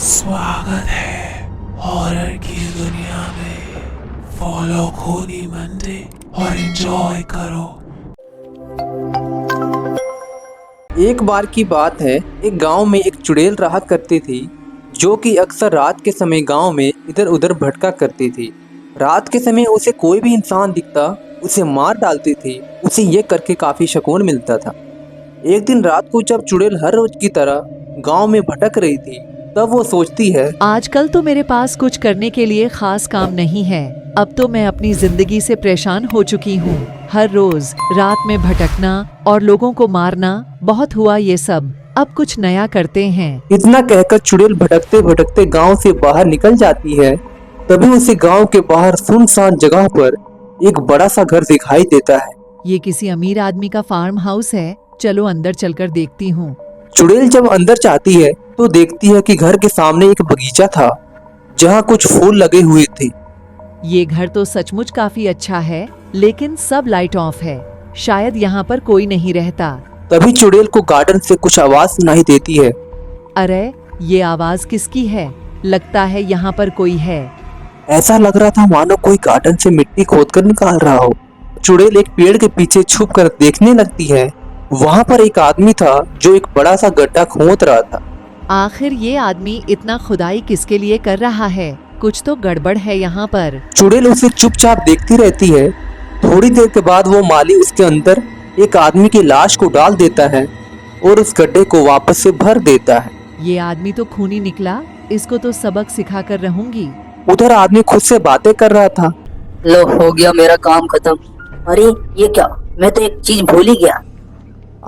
स्वागत है हॉरर की दुनिया में। फॉलो खूनी मंडे और एंजॉय करो। एक बार की बात है, एक गांव में एक चुड़ैल रहा करती थी जो कि अक्सर रात के समय गांव में इधर उधर भटका करती थी। रात के समय उसे कोई भी इंसान दिखता उसे मार डालती थी। उसे ये करके काफी सुकून मिलता था। एक दिन रात को जब चुड़ैल हर रोज की तरह गांव में भटक रही थी, तब वो सोचती है, आजकल तो मेरे पास कुछ करने के लिए खास काम नहीं है। अब तो मैं अपनी जिंदगी से परेशान हो चुकी हूँ। हर रोज रात में भटकना और लोगों को मारना बहुत हुआ ये सब। अब कुछ नया करते हैं। इतना कहकर चुड़ैल भटकते भटकते गांव से बाहर निकल जाती है। तभी उसे गांव के बाहर सुनसान जगह पर एक बड़ा सा घर दिखाई देता है। ये किसी अमीर आदमी का फार्म हाउस है। चलो अंदर चलकर देखती हूँ। चुड़ैल जब अंदर जाती है तो देखती है कि घर के सामने एक बगीचा था जहाँ कुछ फूल लगे हुए थे। ये घर तो सचमुच काफी अच्छा है, लेकिन सब लाइट ऑफ है। शायद यहाँ पर कोई नहीं रहता। तभी चुड़ैल को गार्डन से कुछ आवाज सुनाई देती है। अरे ये आवाज किसकी है? लगता है यहाँ पर कोई है। ऐसा लग रहा था मानो कोई गार्डन से मिट्टी खोदकर निकाल रहा हो। चुड़ैल एक पेड़ के पीछे छुप कर देखने लगती है। वहाँ पर एक आदमी था जो एक बड़ा सा गड्ढा खोद रहा था। आखिर ये आदमी इतना खुदाई किसके लिए कर रहा है? कुछ तो गड़बड़ है यहाँ पर। चुड़ैल उसे चुपचाप देखती रहती है। थोड़ी देर के बाद वो माली उसके अंदर एक आदमी की लाश को डाल देता है और उस गड्ढे को वापस से भर देता है। ये आदमी तो खूनी निकला। इसको तो सबक सिखा कर रहूंगी। उधर आदमी खुद से बातें कर रहा था। लो, हो गया मेरा काम खत्म। अरे ये क्या, मैं तो एक चीज भूल ही गया।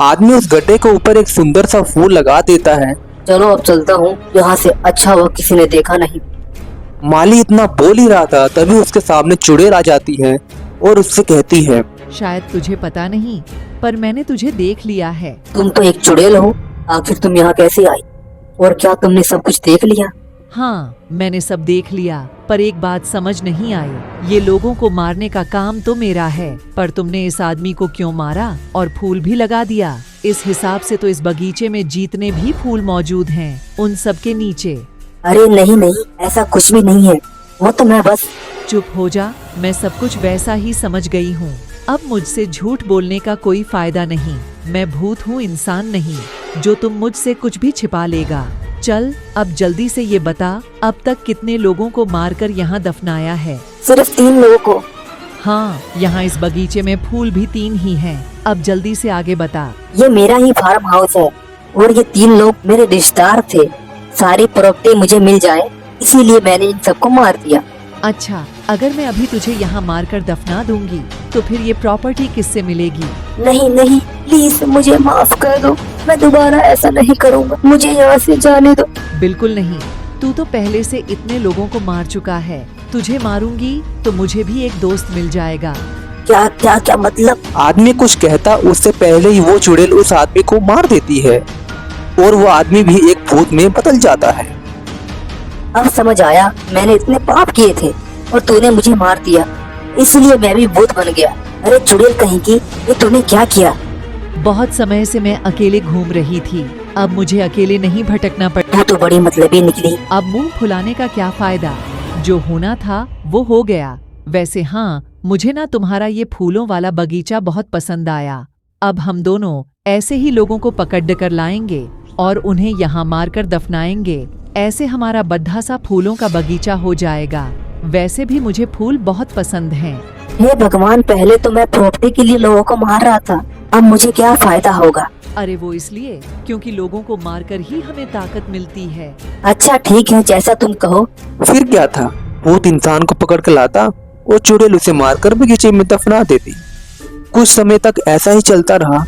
आदमी उस गड्ढे के ऊपर एक सुंदर सा फूल लगा देता है। चलो अब चलता हूँ यहाँ से। अच्छा हुआ किसी ने देखा नहीं। माली इतना बोल ही रहा था, तभी उसके सामने चुड़ैल आ जाती है और उससे कहती है, शायद तुझे पता नहीं, पर मैंने तुझे देख लिया है। तुम तो एक चुड़ैल हो, आखिर तुम यहाँ कैसे आई? और क्या तुमने सब कुछ देख लिया? हाँ, मैंने सब देख लिया, पर एक बात समझ नहीं आई। ये लोगों को मारने का काम तो मेरा है, पर तुमने इस आदमी को क्यों मारा और फूल भी लगा दिया? इस हिसाब से तो इस बगीचे में जितने भी फूल मौजूद हैं, उन सब के नीचे। अरे नहीं नहीं, ऐसा कुछ भी नहीं है। वो तो मैं बस। चुप हो जा, मैं सब कुछ वैसा ही समझ गई हूँ। अब मुझसे झूठ बोलने का कोई फायदा नहीं। मैं भूत हूँ, इंसान नहीं, जो तुम मुझसे कुछ भी छिपा लेगा। चल अब जल्दी से ये बता, अब तक कितने लोगों को मारकर यहाँ दफनाया है? सिर्फ 3 लोगों को। हाँ, यहाँ इस बगीचे में फूल भी 3 ही हैं। अब जल्दी से आगे बता। ये मेरा ही फार्म हाउस है और ये 3 लोग मेरे रिश्तेदार थे। सारी प्रॉपर्टी मुझे मिल जाए, इसीलिए मैंने इन सबको मार दिया। अच्छा, अगर मैं अभी तुझे यहाँ मारकर दफना दूंगी तो फिर ये प्रॉपर्टी किससे मिलेगी? नहीं नहीं, प्लीज मुझे माफ कर दो। मैं दोबारा ऐसा नहीं करूँगा। मुझे यहाँ से जाने दो। बिल्कुल नहीं। तू तो पहले से इतने लोगों को मार चुका है। तुझे मारूंगी तो मुझे भी एक दोस्त मिल जाएगा। क्या क्या क्या मतलब? आदमी कुछ कहता उससे पहले ही वो चुड़ैल उस आदमी को मार देती है और वो आदमी भी एक भूत में बदल जाता है। अब समझ आया, मैंने इतने पाप किए थे और तूने मुझे मार दिया, इसलिए मैं भी भूत बन गया। अरे चुड़ैल कहीं की, ये तूने क्या किया? बहुत समय से मैं अकेले घूम रही थी। अब मुझे अकेले नहीं भटकना पड़ा। तू तो बड़ी मतलबी निकली। अब मुंह फुलाने का क्या फायदा? जो होना था वो हो गया। वैसे हाँ, मुझे ना तुम्हारा ये फूलों वाला बगीचा बहुत पसंद आया। अब हम दोनों ऐसे ही लोगों को पकड़ कर लाएंगे और उन्हें यहाँ मारकर दफनाएंगे। ऐसे हमारा बद्धा सा फूलों का बगीचा हो जाएगा। वैसे भी मुझे फूल बहुत पसंद हैं। हे भगवान, पहले तो मैं प्रॉपर्टी के लिए लोगों को मार रहा था, अब मुझे क्या फायदा होगा? अरे वो इसलिए क्योंकि लोगों को मारकर ही हमें ताकत मिलती है। अच्छा ठीक है, जैसा तुम कहो। फिर क्या था, भूत इंसान को पकड़ कर लाता और चुड़ैल उसे मारकर बगीचे में दफना देती। कुछ समय तक ऐसा ही चलता रहा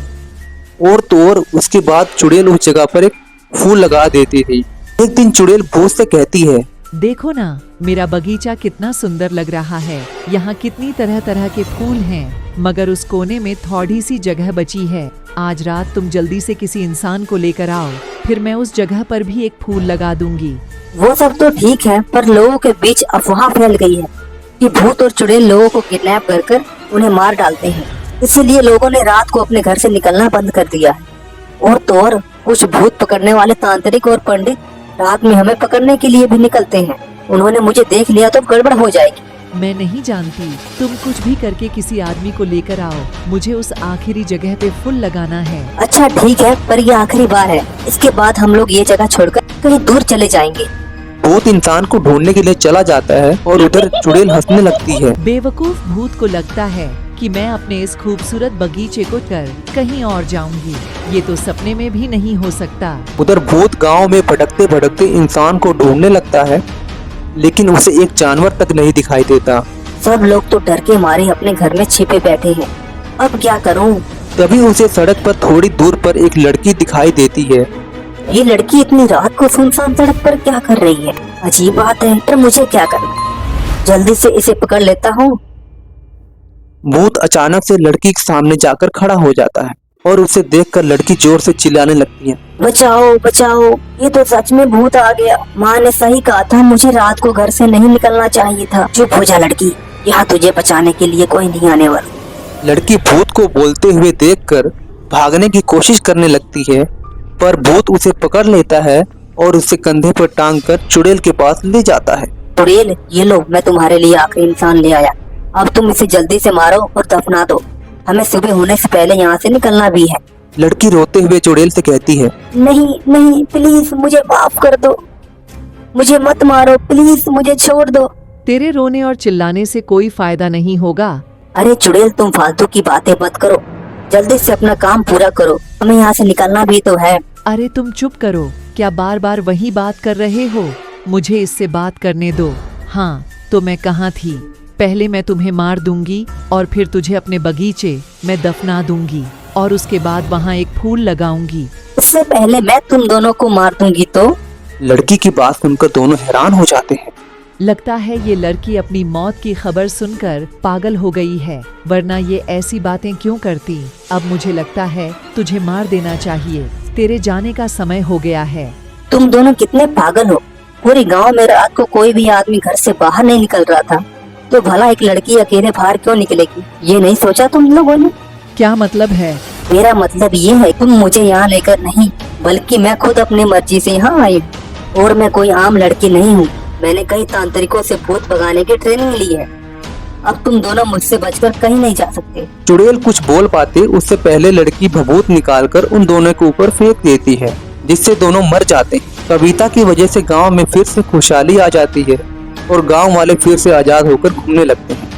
और तो और उसके बाद चुड़ैल उस जगह पर एक फूल लगा देती थी। एक दिन चुड़ैल भूत से कहती है, देखो ना, मेरा बगीचा कितना सुंदर लग रहा है। यहाँ कितनी तरह तरह के फूल हैं, मगर उस कोने में थोड़ी सी जगह बची है। आज रात तुम जल्दी से किसी इंसान को लेकर आओ, फिर मैं उस जगह पर भी एक फूल लगा दूंगी। वो सब तो ठीक है, पर लोगों के बीच अफवाह फैल गई है कि भूत और चुड़ैल लोगों को किडनैप कर उन्हें मार डालते हैं। इसीलिए लोगों ने रात को अपने घर से निकलना बंद कर दिया है। और तो और कुछ भूत पकड़ने वाले तांत्रिक और पंडित रात में हमें पकड़ने के लिए भी निकलते हैं। उन्होंने मुझे देख लिया तो गड़बड़ हो जाएगी। मैं नहीं जानती, तुम कुछ भी करके किसी आदमी को लेकर आओ, मुझे उस आखिरी जगह पे फुल लगाना है। अच्छा ठीक है, पर ये आखिरी बार है। इसके बाद हम लोग ये जगह छोड़कर कहीं दूर चले जाएंगे। भूत इंसान को ढूंढने के लिए चला जाता है और उधर चुड़ैल हंसने लगती है। बेवकूफ भूत को लगता है कि मैं अपने इस खूबसूरत बगीचे को कर कहीं और जाऊंगी। ये तो सपने में भी नहीं हो सकता। उधर भूत गांव में भटकते भटकते इंसान को ढूंढने लगता है, लेकिन उसे एक जानवर तक नहीं दिखाई देता। सब लोग तो डर के मारे अपने घर में छिपे बैठे हैं। अब क्या करूं? तभी उसे सड़क पर थोड़ी दूर पर एक लड़की दिखाई देती है। ये लड़की इतनी रात को सुनसान सड़क पर क्या कर रही है? अजीब बात है, पर मुझे क्या करना? जल्दी से इसे पकड़ लेता हूँ। भूत अचानक से लड़की के सामने जाकर खड़ा हो जाता है और उसे देखकर लड़की जोर से चिल्लाने लगती है। बचाओ बचाओ, ये तो सच में भूत आ गया। माँ ने सही कहा था, मुझे रात को घर से नहीं निकलना चाहिए था। चुप हो जा लड़की, यहाँ तुझे बचाने के लिए कोई नहीं आने वाला। लड़की भूत को बोलते हुए देखकर भागने की कोशिश करने लगती है, पर भूत उसे पकड़ लेता है और उसे कंधे पर टांग कर चुड़ैल के पास ले जाता है। चुड़ैल, ये लो, मैं तुम्हारे लिए आखिरी इंसान ले आया। अब तुम इसे जल्दी से मारो और दफना दो। हमें सुबह होने से पहले यहाँ से निकलना भी है। लड़की रोते हुए चुड़ैल से कहती है, नहीं नहीं, प्लीज मुझे माफ कर दो, मुझे मत मारो, प्लीज मुझे छोड़ दो। तेरे रोने और चिल्लाने से कोई फायदा नहीं होगा। अरे चुड़ैल, तुम फालतू की बातें मत करो, जल्दी से अपना काम पूरा करो, हमें यहाँ से निकलना भी तो है। अरे तुम चुप करो, क्या बार बार वही बात कर रहे हो? मुझे इससे बात करने दो। हाँ, तो मैं कहाँ थी? पहले मैं तुम्हें मार दूंगी और फिर तुझे अपने बगीचे में दफना दूंगी और उसके बाद वहाँ एक फूल लगाऊंगी। उससे पहले मैं तुम दोनों को मार दूंगी तो? लड़की की बात सुनकर दोनों हैरान हो जाते हैं। लगता है ये लड़की अपनी मौत की खबर सुनकर पागल हो गई है, वरना ये ऐसी बातें क्यों करती? अब मुझे लगता है तुझे मार देना चाहिए। तेरे जाने का समय हो गया है। तुम दोनों कितने पागल हो। पूरे गांव में रात को कोई भी आदमी घर से बाहर नहीं निकल रहा था, तो भला एक लड़की अकेले बाहर क्यों निकलेगी? ये नहीं सोचा तुम लोगों ने? क्या मतलब है? मेरा मतलब ये है, तुम मुझे यहाँ लेकर नहीं, बल्कि मैं खुद अपनी मर्जी से यहाँ आई हूँ। और मैं कोई आम लड़की नहीं हूँ। मैंने कई तांत्रिकों से भूत भगाने की ट्रेनिंग ली है। अब तुम दोनों मुझसे बचकर कहीं नहीं जा सकते। चुड़ैल कुछ बोल पाते उससे पहले लड़की भभूत निकालकर उन दोनों के ऊपर फेंक देती है, जिससे दोनों मर जाते हैं। कविता की वजह से गांव में फिर से खुशहाली आ जाती है और गांव वाले फिर से आजाद होकर घूमने लगते हैं।